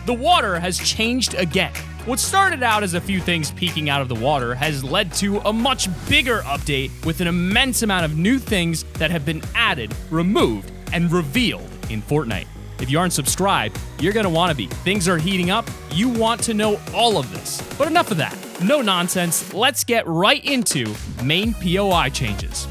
the water has changed again. What started out as a few things peeking out of the water has led to a much bigger update with an immense amount of new things that have been added, removed, and revealed in Fortnite. If you aren't subscribed, you're gonna wanna be. Things are heating up, you want to know all of this. But enough of that, no nonsense, let's get right into main POI changes.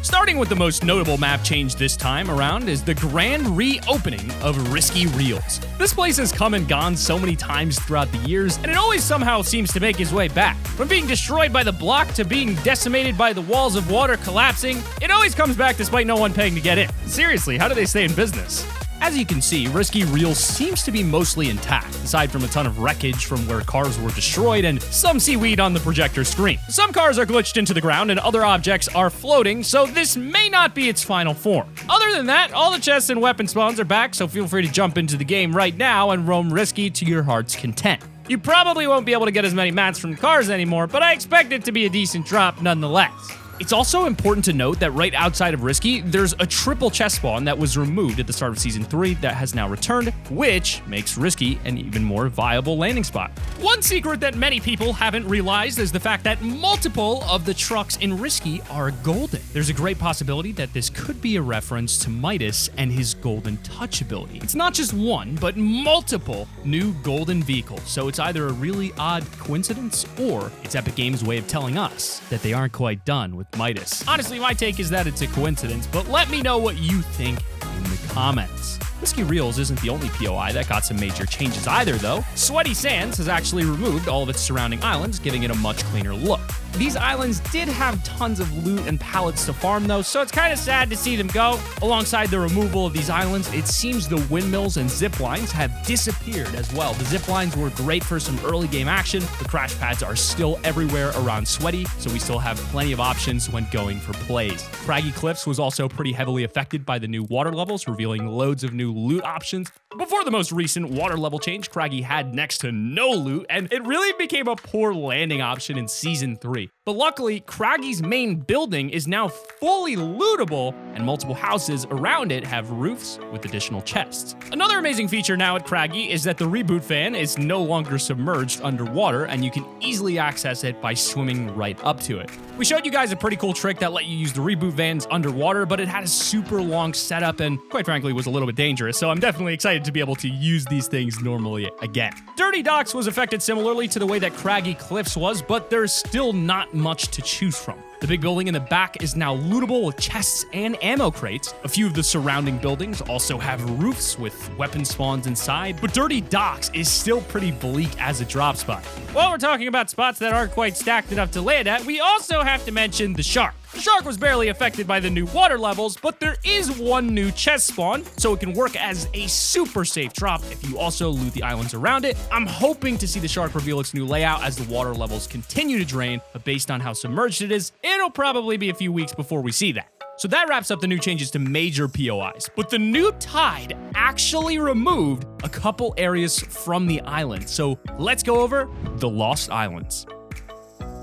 Starting with the most notable map change this time around is the grand reopening of Risky Reels. This place has come and gone so many times throughout the years, and it always somehow seems to make its way back. From being destroyed by the block to being decimated by the walls of water collapsing, it always comes back despite no one paying to get in. Seriously, how do they stay in business? As you can see, Risky Reels seems to be mostly intact, aside from a ton of wreckage from where cars were destroyed and some seaweed on the projector screen. Some cars are glitched into the ground and other objects are floating, so this may not be its final form. Other than that, all the chests and weapon spawns are back, so feel free to jump into the game right now and roam Risky to your heart's content. You probably won't be able to get as many mats from cars anymore, but I expect it to be a decent drop nonetheless. It's also important to note that right outside of Risky, there's a triple chest spawn that was removed at the start of Season 3 that has now returned, which makes Risky an even more viable landing spot. One secret that many people haven't realized is the fact that multiple of the trucks in Risky are golden. There's a great possibility that this could be a reference to Midas and his golden touch ability. It's not just one, but multiple new golden vehicles, so it's either a really odd coincidence or it's Epic Games' way of telling us that they aren't quite done with Midas. Honestly, my take is that it's a coincidence, but let me know what you think in the comments. Risky Reels isn't the only POI that got some major changes either, though. Sweaty Sands has actually removed all of its surrounding islands, giving it a much cleaner look. These islands did have tons of loot and pallets to farm though, so it's kind of sad to see them go. Alongside the removal of these islands, it seems the windmills and zip lines have disappeared as well. The zip lines were great for some early game action. The crash pads are still everywhere around Sweaty, so we still have plenty of options when going for plays. Craggy Cliffs was also pretty heavily affected by the new water levels, revealing loads of new loot options. Before the most recent water level change, Craggy had next to no loot, and it really became a poor landing option in Season 3. But luckily, Craggy's main building is now fully lootable, and multiple houses around it have roofs with additional chests. Another amazing feature now at Craggy is that the reboot van is no longer submerged underwater, and you can easily access it by swimming right up to it. We showed you guys a pretty cool trick that let you use the reboot vans underwater, but it had a super long setup and, quite frankly, was a little bit dangerous, so I'm definitely excited to be able to use these things normally again. Dirty Docks was affected similarly to the way that Craggy Cliffs was, but there's still not much to choose from. The big building in the back is now lootable with chests and ammo crates. A few of the surrounding buildings also have roofs with weapon spawns inside, but Dirty Docks is still pretty bleak as a drop spot. While we're talking about spots that aren't quite stacked enough to land at, we also have to mention the Shark. The Shark was barely affected by the new water levels, but there is one new chest spawn, so it can work as a super safe drop if you also loot the islands around it. I'm hoping to see the Shark reveal its new layout as the water levels continue to drain, but based on how submerged it is, it'll probably be a few weeks before we see that. So that wraps up the new changes to major POIs, but the new tide actually removed a couple areas from the island, so let's go over the Lost Islands.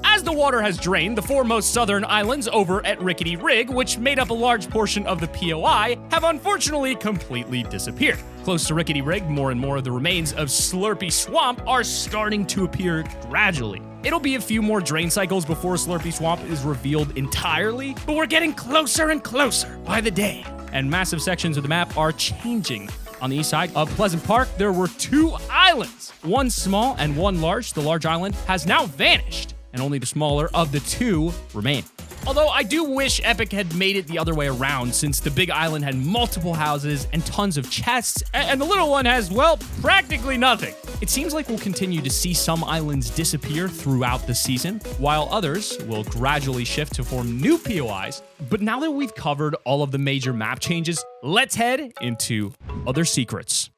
As the water has drained, the four most southern islands over at Rickety Rig, which made up a large portion of the POI, have unfortunately completely disappeared. Close to Rickety Rig, more and more of the remains of Slurpy Swamp are starting to appear gradually. It'll be a few more drain cycles before Slurpy Swamp is revealed entirely, but we're getting closer and closer by the day, and massive sections of the map are changing. On the east side of Pleasant Park, there were two islands, one small and one large. The large island has now vanished, and only the smaller of the two remain. Although I do wish Epic had made it the other way around, since the big island had multiple houses and tons of chests, and the little one has, well, practically nothing. It seems like we'll continue to see some islands disappear throughout the season, while others will gradually shift to form new POIs. But now that we've covered all of the major map changes, let's head into other secrets.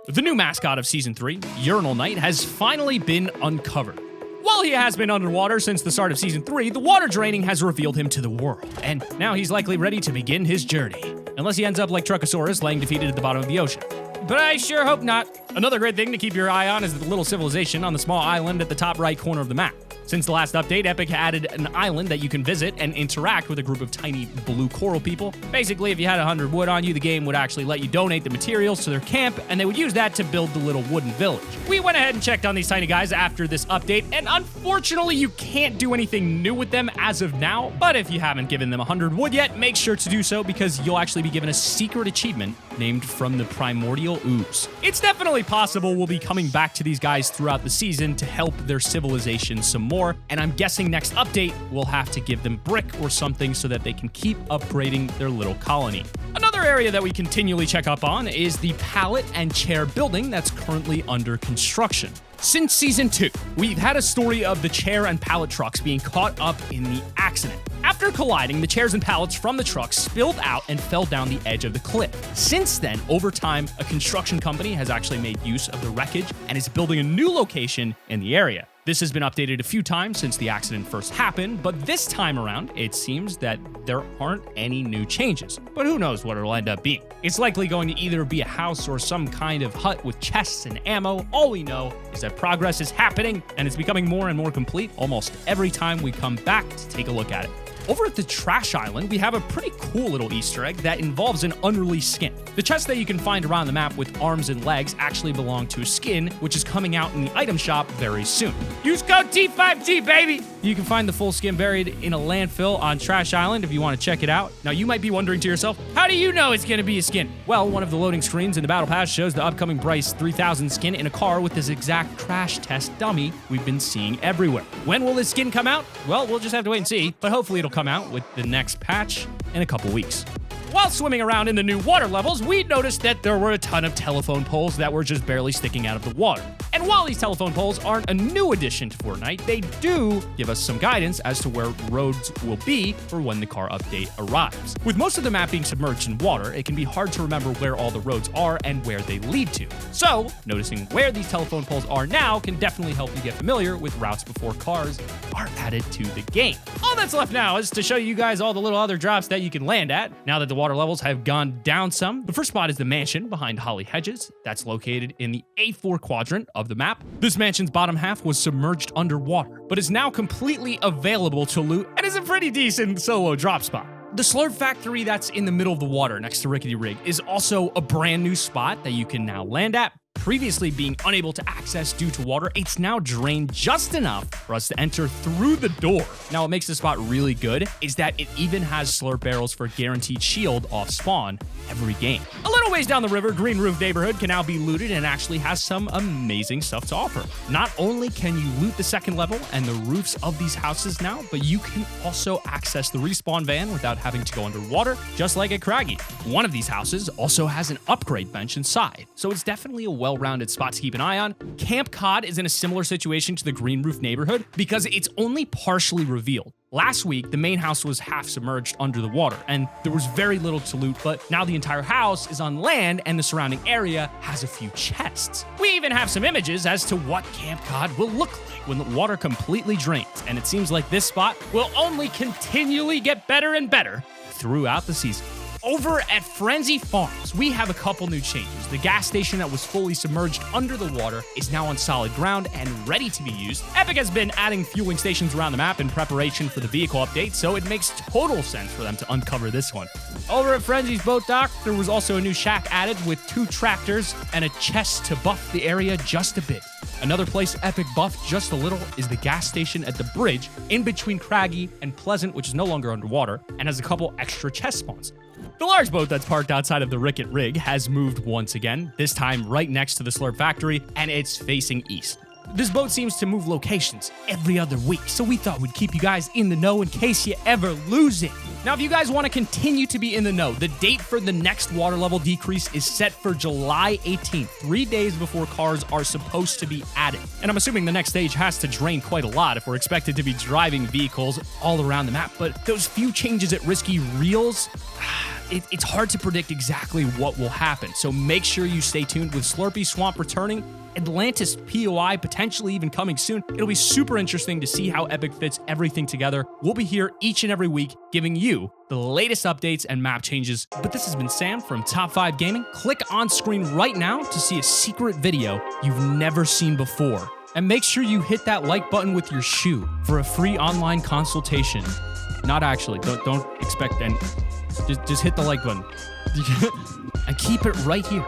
The new mascot of Season 3, Urinal Knight, has finally been uncovered. While he has been underwater since the start of Season 3, the water draining has revealed him to the world, and now he's likely ready to begin his journey. Unless he ends up like Truckosaurus, laying defeated at the bottom of the ocean. but I sure hope not. Another great thing to keep your eye on is the little civilization on the small island at the top right corner of the map. Since the last update, Epic added an island that you can visit and interact with a group of tiny blue coral people. Basically, if you had 100 wood on you, the game would actually let you donate the materials to their camp, and they would use that to build the little wooden village. We went ahead and checked on these tiny guys after this update, and unfortunately, you can't do anything new with them as of now, but if you haven't given them 100 wood yet, make sure to do so because you'll actually be given a secret achievement named From the Primordial Ooze. It's definitely possible we'll be coming back to these guys throughout the season to help their civilization some more, and I'm guessing next update we'll have to give them brick or something so that they can keep upgrading their little colony. Another area that we continually check up on is the pallet and chair building that's currently under construction. Since Season 2, we've had a story of the chair and pallet trucks being caught up in the accident. After colliding, the chairs and pallets from the trucks spilled out and fell down the edge of the cliff. Since then, over time, a construction company has actually made use of the wreckage and is building a new location in the area. This has been updated a few times since the accident first happened, but this time around, it seems that there aren't any new changes. But who knows what it'll end up being. It's likely going to either be a house or some kind of hut with chests and ammo. All we know is that progress is happening, and it's becoming more and more complete almost every time we come back to take a look at it. Over at the Trash Island, we have a pretty cool little Easter egg that involves an unreleased skin. The chests that you can find around the map with arms and legs actually belong to a skin, which is coming out in the item shop very soon. Use code T5T, baby! You can find the full skin buried in a landfill on Trash Island if you want to check it out. Now, you might be wondering to yourself, how do you know it's going to be a skin? Well, one of the loading screens in the Battle Pass shows the upcoming Bryce 3000 skin in a car with this exact crash test dummy we've been seeing everywhere. When will this skin come out? Well, we'll just have to wait and see, but hopefully it'll come out with the next patch in a couple weeks. While swimming around in the new water levels, we noticed that there were a ton of telephone poles that were just barely sticking out of the water. And while these telephone poles aren't a new addition to Fortnite, they do give us some guidance as to where roads will be for when the car update arrives. With most of the map being submerged in water, it can be hard to remember where all the roads are and where they lead to. So, noticing where these telephone poles are now can definitely help you get familiar with routes before cars are added to the game. All that's left now is to show you guys all the little other drops that you can land at, now that the water levels have gone down some. The first spot is the mansion behind Holly Hedges. That's located in the A4 quadrant of the map. This mansion's bottom half was submerged underwater, but is now completely available to loot and is a pretty decent solo drop spot. The Slurp Factory that's in the middle of the water next to Rickety Rig is also a brand new spot that you can now land at. Previously being unable to access due to water, it's now drained just enough for us to enter through the door. Now, what makes this spot really good is that it even has slurp barrels for guaranteed shield off spawn every game. A little ways down the river, Green Roof Neighborhood can now be looted and actually has some amazing stuff to offer. Not only can you loot the second level and the roofs of these houses now, but you can also access the respawn van without having to go underwater, just like at Craggy. One of these houses also has an upgrade bench inside, so it's definitely a well-rounded spot to keep an eye on. Camp Cod is in a similar situation to the Green Roof Neighborhood because it's only partially revealed. Last week, the main house was half submerged under the water, and there was very little to loot, but now the entire house is on land and the surrounding area has a few chests. We even have some images as to what Camp Cod will look like when the water completely drains, and it seems like this spot will only continually get better and better throughout the season. Over at Frenzy Farms, we have a couple new changes. The gas station that was fully submerged under the water is now on solid ground and ready to be used. Epic has been adding fueling stations around the map in preparation for the vehicle update, so it makes total sense for them to uncover this one. Over at Frenzy's Boat Dock, there was also a new shack added with 2 tractors and a chest to buff the area just a bit. Another place Epic buffed just a little is the gas station at the bridge in between Craggy and Pleasant, which is no longer underwater, and has a couple extra chest spawns. The large boat that's parked outside of the Ricket Rig has moved once again, this time right next to the Slurp Factory, and it's facing east. This boat seems to move locations every other week, so we thought we'd keep you guys in the know in case you ever lose it. Now, if you guys want to continue to be in the know, the date for the next water level decrease is set for July 18th, 3 days before cars are supposed to be added. And I'm assuming the next stage has to drain quite a lot if we're expected to be driving vehicles all around the map, but those few changes at Risky Reels, it's hard to predict exactly what will happen. So make sure you stay tuned with Slurpee Swamp returning, Atlantis POI potentially even coming soon. It'll be super interesting to see how Epic fits everything together. We'll be here each and every week giving you the latest updates and map changes. But this has been Sam from Top 5 Gaming. Click on screen right now to see a secret video you've never seen before. And make sure you hit that like button with your shoe for a free online consultation. Not actually, don't expect any. Just hit the like button. And keep it right here.